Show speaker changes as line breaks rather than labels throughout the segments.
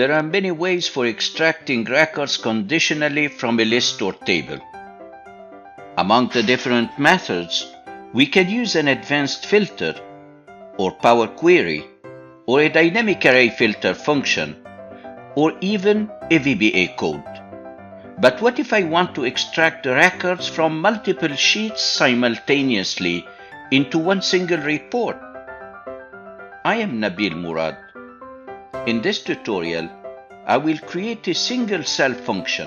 There are many ways for extracting records conditionally from a list or table. Among the different methods, we can use an advanced filter, or Power Query, or a dynamic array filter function, or even a VBA code. But what if I want to extract the records from multiple sheets simultaneously into one single report? I am Nabil Murad. In this tutorial, I will create a single cell function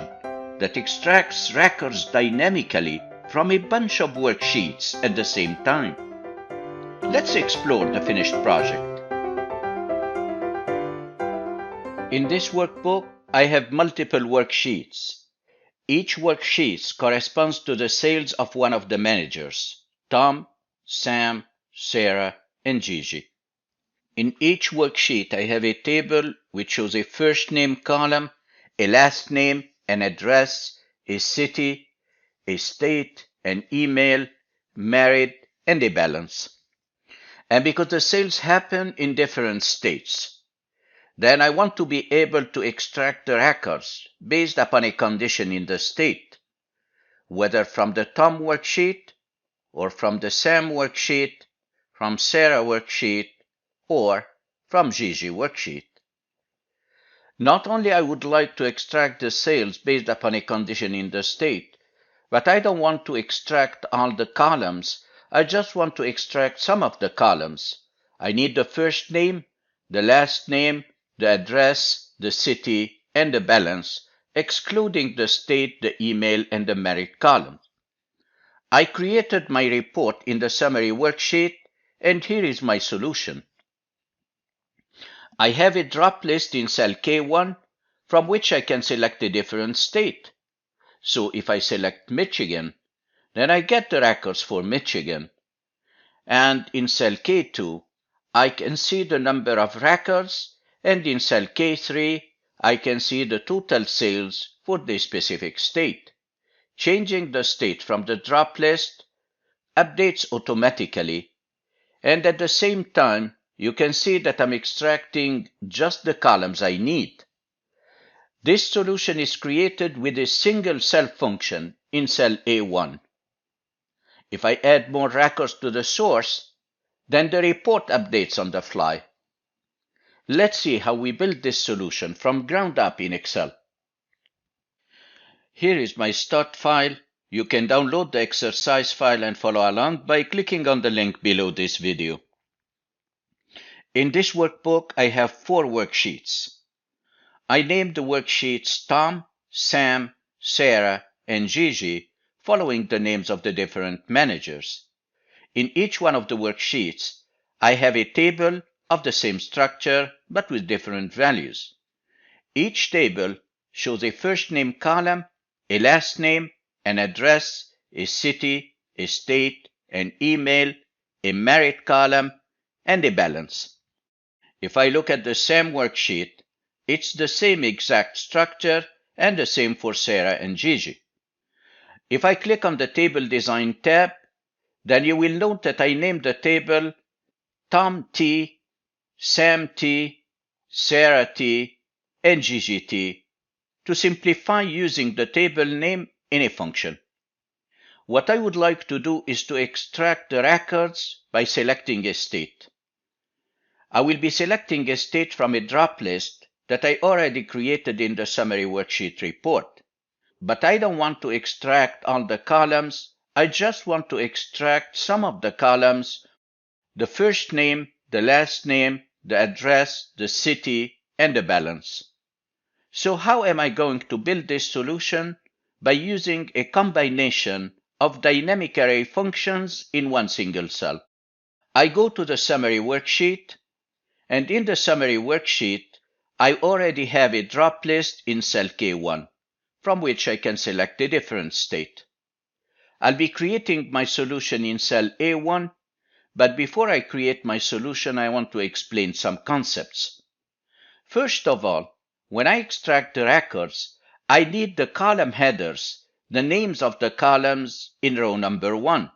that extracts records dynamically from a bunch of worksheets at the same time. Let's explore the finished project. In this workbook, I have multiple worksheets. Each worksheet corresponds to the sales of one of the managers, Tom, Sam, Sarah, and Gigi. In each worksheet, I have a table which shows a first name column, a last name, an address, a city, a state, an email, married, and a balance. And because the sales happen in different states, then I want to be able to extract the records based upon a condition in the state, whether from the Tom worksheet, or from the Sam worksheet, from Sarah worksheet, or from Gigi worksheet. Not only I would like to extract the sales based upon a condition in the state, but I don't want to extract all the columns. I just want to extract some of the columns. I need the first name, the last name, the address, the city, and the balance, excluding the state, the email, and the married column. I created my report in the summary worksheet, and here is my solution. I have a drop list in cell K1 from which I can select a different state. So if I select Michigan, then I get the records for Michigan. And in cell K2, I can see the number of records, and in cell K3, I can see the total sales for the specific state. Changing the state from the drop list updates automatically, and at the same time, you can see that I'm extracting just the columns I need. This solution is created with a single cell function in cell A1. If I add more records to the source, then the report updates on the fly. Let's see how we build this solution from ground up in Excel. Here is my start file. You can download the exercise file and follow along by clicking on the link below this video. In this workbook, I have 4 worksheets. I named the worksheets Tom, Sam, Sarah, and Gigi, following the names of the different managers. In each one of the worksheets, I have a table of the same structure but with different values. Each table shows a first name column, a last name, an address, a city, a state, an email, a married column, and a balance. If I look at the Sam worksheet, it's the same exact structure and the same for Sarah and Gigi. If I click on the Table Design tab, then you will note that I named the table Tom T, Sam T, Sarah T, and Gigi T to simplify using the table name in a function. What I would like to do is to extract the records by selecting a state. I will be selecting a state from a drop list that I already created in the summary worksheet report. But I don't want to extract all the columns. I just want to extract some of the columns, the first name, the last name, the address, the city, and the balance. So how am I going to build this solution? By using a combination of dynamic array functions in one single cell. I go to the summary worksheet, and in the summary worksheet, I already have a drop list in cell K1, from which I can select a different state. I'll be creating my solution in cell A1, but before I create my solution, I want to explain some concepts. First of all, when I extract the records, I need the column headers, the names of the columns in row number 1.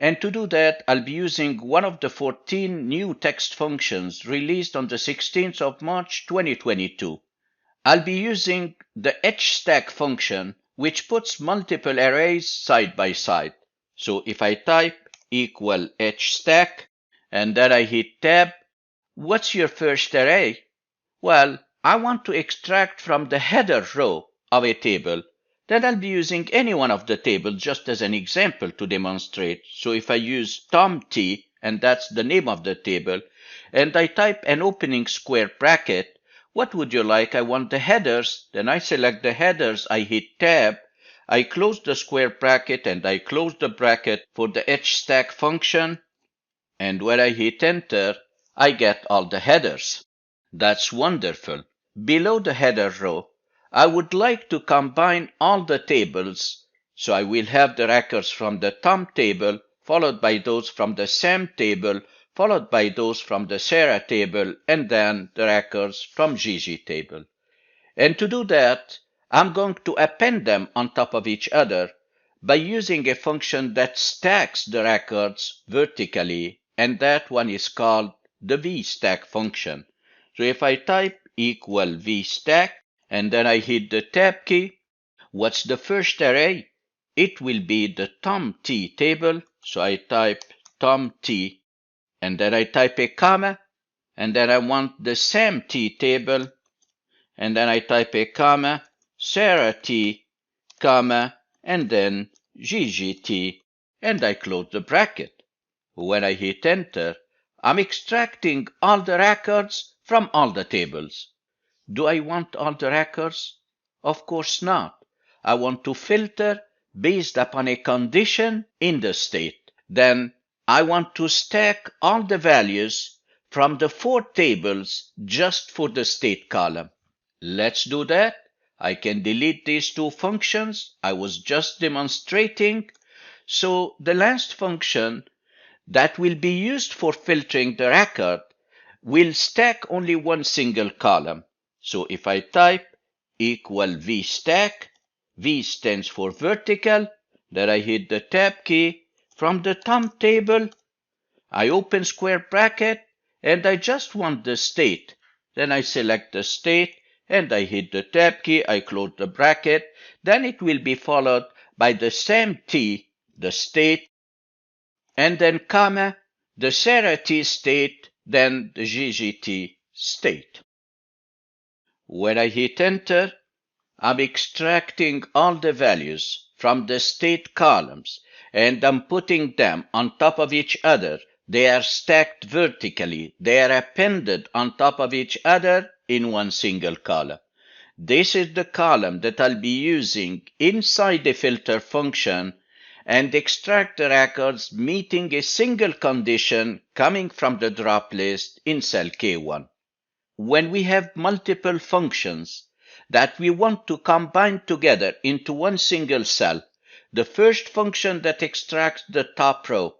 And to do that, I'll be using one of the 14 new text functions released on the 16th of March 2022. I'll be using the hstack function, which puts multiple arrays side by side. So if I type equal hstack and then I hit tab, what's your first array? Well, I want to extract from the header row of a table. Then I'll be using any one of the tables just as an example to demonstrate. So if I use Tom T, and that's the name of the table, and I type an opening square bracket, what would you like? I want the headers. Then I select the headers, I hit tab, I close the square bracket and I close the bracket for the hstack function. And when I hit enter, I get all the headers. That's wonderful. Below the header row, I would like to combine all the tables. So I will have the records from the Tom table, followed by those from the Sam table, followed by those from the Sarah table, and then the records from Gigi table. And to do that, I'm going to append them on top of each other by using a function that stacks the records vertically, and that one is called the vstack function. So if I type equal vstack and then I hit the tab key, what's the first array? It will be the Tom T table. So I type Tom T and then I type a comma and then I want the Sam T table and then I type a comma, Sarah T, comma, and then Gigi T, and I close the bracket. When I hit enter, I'm extracting all the records from all the tables. Do I want all the records? Of course not. I want to filter based upon a condition in the state. Then I want to stack all the values from the 4 tables just for the state column. Let's do that. I can delete these 2 functions I was just demonstrating. So the last function that will be used for filtering the record will stack only one single column. So if I type equal vstack, V stands for vertical, then I hit the tab key. From the Tom table, I open square bracket and I just want the state. Then I select the state and I hit the tab key, I close the bracket, then it will be followed by the Sam T, the state, and then comma, the Sarah T state, then the Gigi T state. When I hit enter, I'm extracting all the values from the state columns and I'm putting them on top of each other. They are stacked vertically. They are appended on top of each other in one single column. This is the column that I'll be using inside the filter function and extract the records meeting a single condition coming from the drop list in cell K1. When we have multiple functions that we want to combine together into one single cell, the first function that extracts the top row,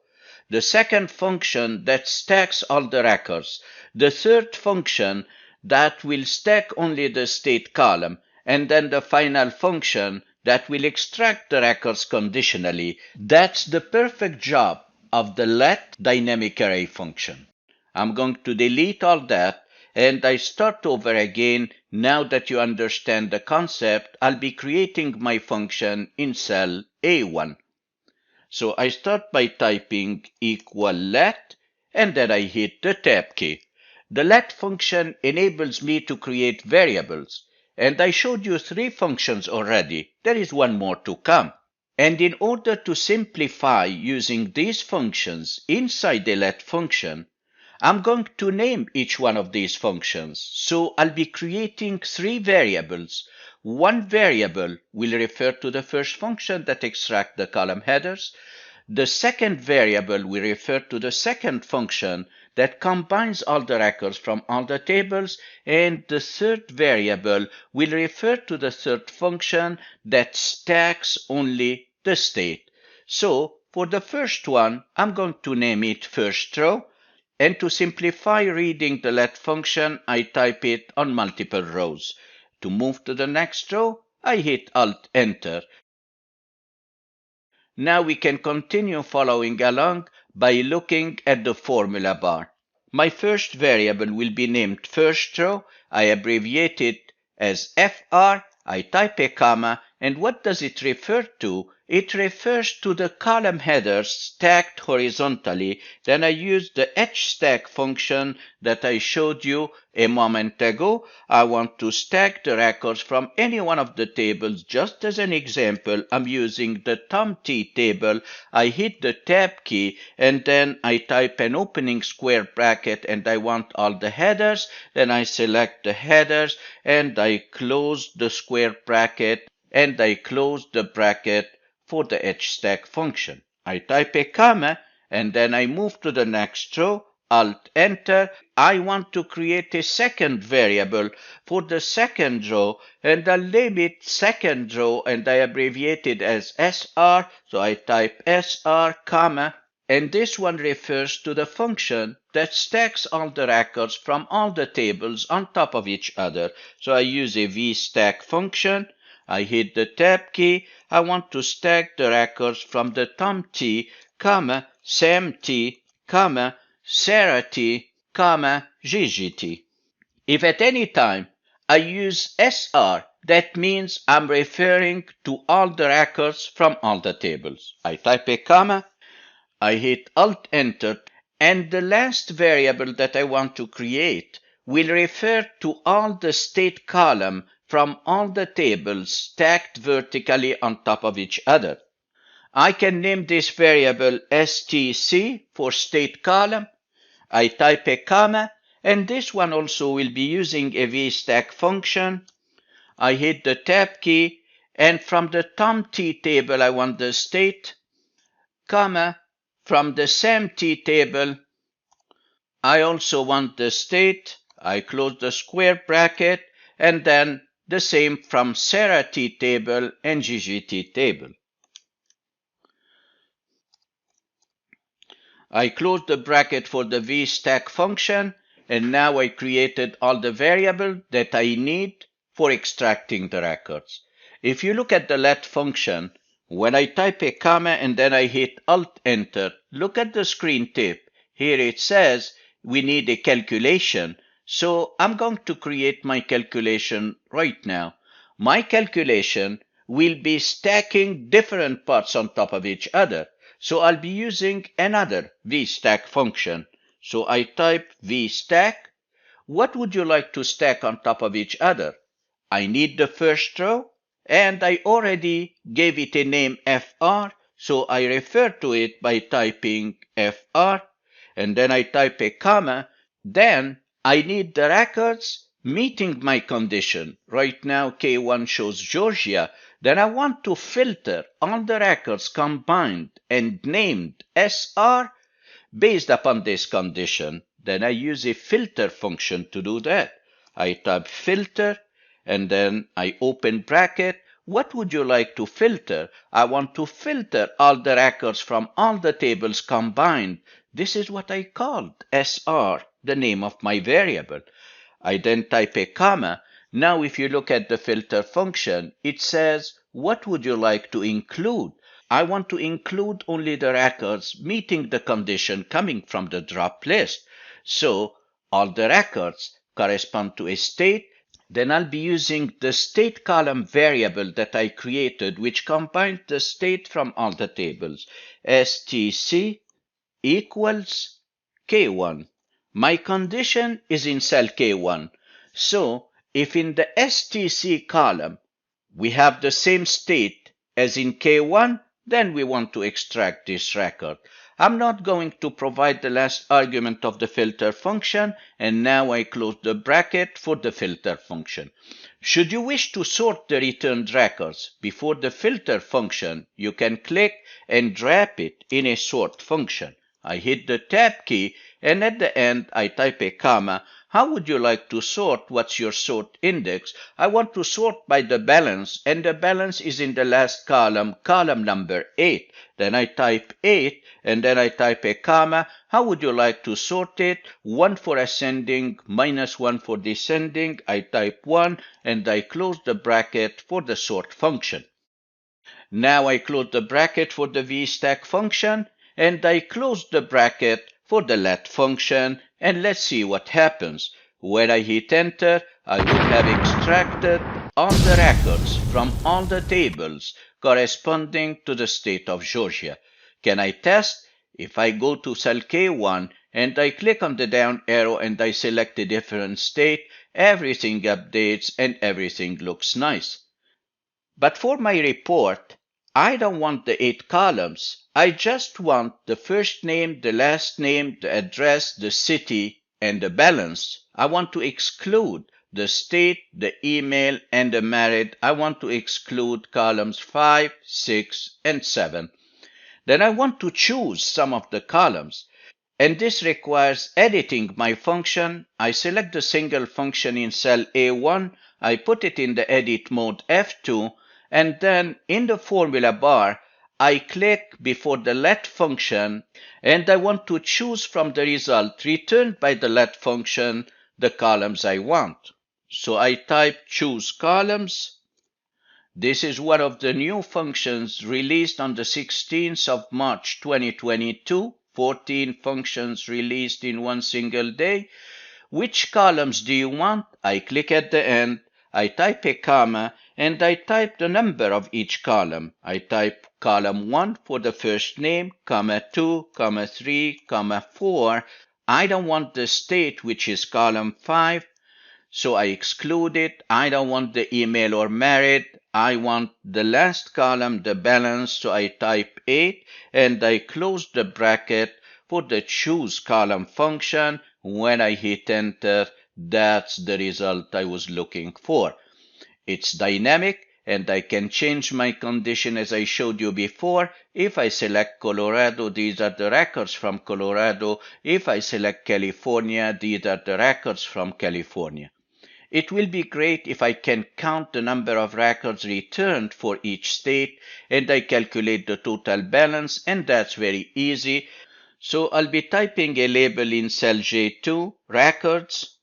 the second function that stacks all the records, the third function that will stack only the state column, and then the final function that will extract the records conditionally. That's the perfect job of the let dynamic array function. I'm going to delete all that and I start over again. Now that you understand the concept, I'll be creating my function in cell A1. So I start by typing equal let, and then I hit the tab key. The let function enables me to create variables, and I showed you 3 functions already. There is one more to come. And in order to simplify using these functions inside the let function, I'm going to name each one of these functions. So I'll be creating 3 variables. One variable will refer to the first function that extracts the column headers. The second variable will refer to the second function that combines all the records from all the tables. And the third variable will refer to the third function that stacks only the state. So for the first one, I'm going to name it first row. And to simplify reading the let function, I type it on multiple rows. To move to the next row, I hit Alt-Enter. Now we can continue following along by looking at the formula bar. My first variable will be named first row. I abbreviate it as FR. I type a comma, and what does it refer to? It refers to the column headers stacked horizontally. Then I use the hstack function that I showed you a moment ago. I want to stack the records from any one of the tables. Just as an example, I'm using the Tom T table. I hit the tab key and then I type an opening square bracket and I want all the headers. Then I select the headers and I close the square bracket and I close the bracket for the hstack function. I type a comma and then I move to the next row, Alt-Enter. I want to create a second variable for the second row and I'll name it second row and I abbreviate it as SR. So I type SR, comma, and this one refers to the function that stacks all the records from all the tables on top of each other. So I use a vstack function. I hit the tab key. I want to stack the records from the Tom T, comma, Sam T, comma, Sarah T, comma, Gigi T. If at any time I use SR, that means I'm referring to all the records from all the tables. I type a comma, I hit Alt-Enter, and the last variable that I want to create will refer to all the state column from all the tables stacked vertically on top of each other. I can name this variable stc for state column. I type a comma, and this one also will be using a vstack function. I hit the tab key, and from the Tom T table I want the state, comma, from the Sam T table I also want the state. I close the square bracket, and then the same from Sarah T table and Gigi T table. I close the bracket for the vstack function, and now I created all the variables that I need for extracting the records. If you look at the let function, when I type a comma and then I hit Alt-Enter, look at the screen tip. Here it says we need a calculation. So I'm going to create my calculation right now. My calculation will be stacking different parts on top of each other. So I'll be using another vstack function. So I type vstack. What would you like to stack on top of each other? I need the first row, and I already gave it a name FR, so I refer to it by typing FR, and then I type a comma. Then I need the records meeting my condition. Right now K1 shows Georgia. Then I want to filter all the records combined and named SR based upon this condition. Then I use a filter function to do that. I type filter and then I open bracket. What would you like to filter? I want to filter all the records from all the tables combined. This is what I called SR, the name of my variable. I then type a comma. Now if you look at the filter function, it says, what would you like to include? I want to include only the records meeting the condition coming from the drop list. So all the records correspond to a state. Then I'll be using the state column variable that I created, which combines the state from all the tables. stc equals K1. My condition is in cell K1. So if in the stc column we have the same state as in K1, then we want to extract this record. I'm not going to provide the last argument of the filter function, and now I close the bracket for the filter function. Should you wish to sort the returned records before the filter function, you can click and wrap it in a sort function. I hit the tab key, and at the end I type a comma. How would you like to sort? What's your sort index? I want to sort by the balance, and the balance is in the last column, column number 8. Then I type 8, and then I type a comma. How would you like to sort it? 1 for ascending, minus 1 for descending. I type 1, and I close the bracket for the sort function. Now I close the bracket for the vstack function, and I close the bracket for the let function, and let's see what happens. When I hit enter, I would have extracted all the records from all the tables corresponding to the state of Georgia. Can I test? If I go to cell K1 and I click on the down arrow and I select a different state, everything updates and everything looks nice. But for my report, I don't want the 8 columns. I just want the first name, the last name, the address, the city, and the balance. I want to exclude the state, the email, and the married. I want to exclude columns 5, 6, and 7. Then I want to choose some of the columns. And this requires editing my function. I select the single function in cell A1, I put it in the edit mode F2, and then in the formula bar, I click before the let function, and I want to choose from the result returned by the let function the columns I want. So I type choose columns. This is one of the new functions released on the 16th of March 2022. 14 functions released in one single day. Which columns do you want? I click at the end, I type a comma, and I type the number of each column. I type column 1 for the first name, comma 2, comma 3, comma 4. I don't want the state, which is column 5, so I exclude it. I don't want the email or married. I want the last column, the balance, so I type 8 and I close the bracket for the choose column function. When I hit enter, that's the result I was looking for. It's dynamic and I can change my condition as I showed you before. If I select Colorado, these are the records from Colorado. If I select California, these are the records from California. It will be great if I can count the number of records returned for each state and I calculate the total balance, and that's very easy. So I'll be typing a label in cell J2, records,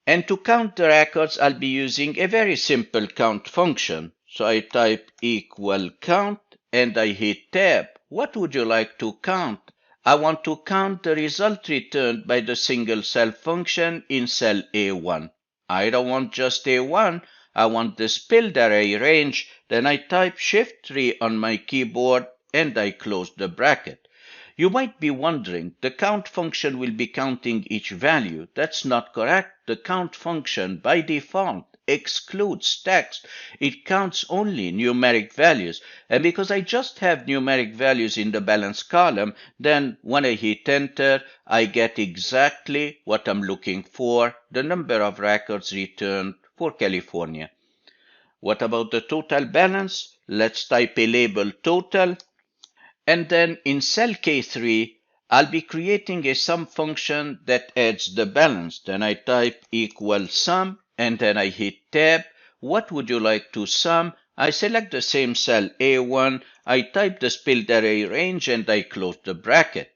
and to count the records I'll be using a very simple count function. So I type equal count and I hit tab. What would you like to count? I want to count the result returned by the single cell function in cell A1. I don't want just A1, I want the spilled array range. Then I type Shift 3 on my keyboard and I close the bracket. You might be wondering, the count function will be counting each value. That's not correct. The count function by default excludes text. It counts only numeric values. And because I just have numeric values in the balance column, then when I hit enter, I get exactly what I'm looking for, the number of records returned for California. What about the total balance? Let's type a label total. And then in cell K3, I'll be creating a sum function that adds the balance. Then I type equal sum, and then I hit tab. What would you like to sum? I select the same cell A1, I type the spilled array range, and I close the bracket.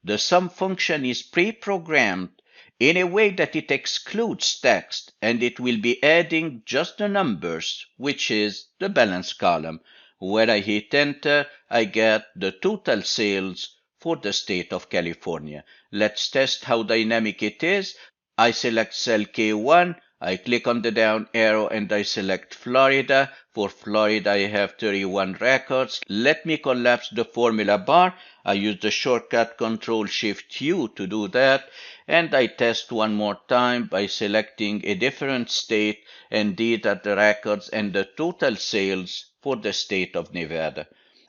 The sum function is pre-programmed in a way that it excludes text, and it will be adding just the numbers, which is the balance column. When I hit enter, I get the total sales for the state of California. Let's test how dynamic it is. I select cell K1, I click on the down arrow and I select Florida. For Florida, I have 31 records. Let me collapse the formula bar. I use the shortcut Ctrl-Shift-U to do that. And I test one more time by selecting a different state, and these are the records and the total sales for the state of Nevada.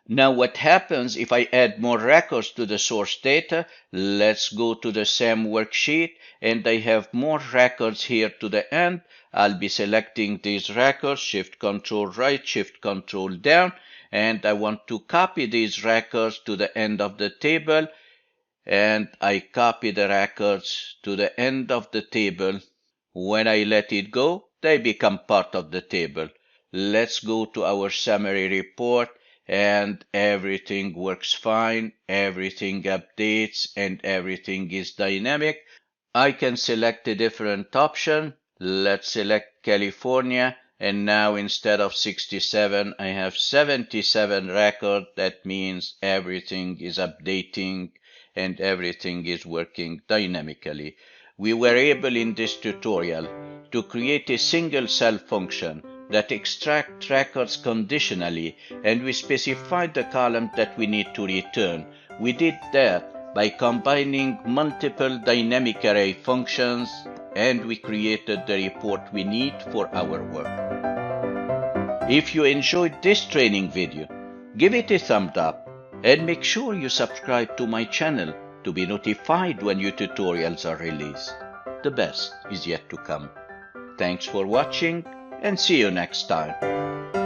Now what happens if I add more records to the source data? Let's go to the SAM worksheet, and I have more records here to the end. I'll be selecting these records, Shift Control right, Shift Control down, and I want to copy these records to the end of the table, and I copy the records to the end of the table. When I let it go, they become part of the table. Let's go to our summary report, and everything works fine, everything updates, and everything is dynamic. I can select a different option. Let's select California, And now instead of 67, I have 77 records. That means everything is updating and everything is working dynamically. We were able in this tutorial to create a single cell function that extracts records conditionally, and we specified the column that we need to return. We did that by combining multiple dynamic array functions, and we created the report we need for our work. If you enjoyed this training video, give it a thumbs up and make sure you subscribe to my channel to be notified when new tutorials are released. The best is yet to come. Thanks for watching and see you next time.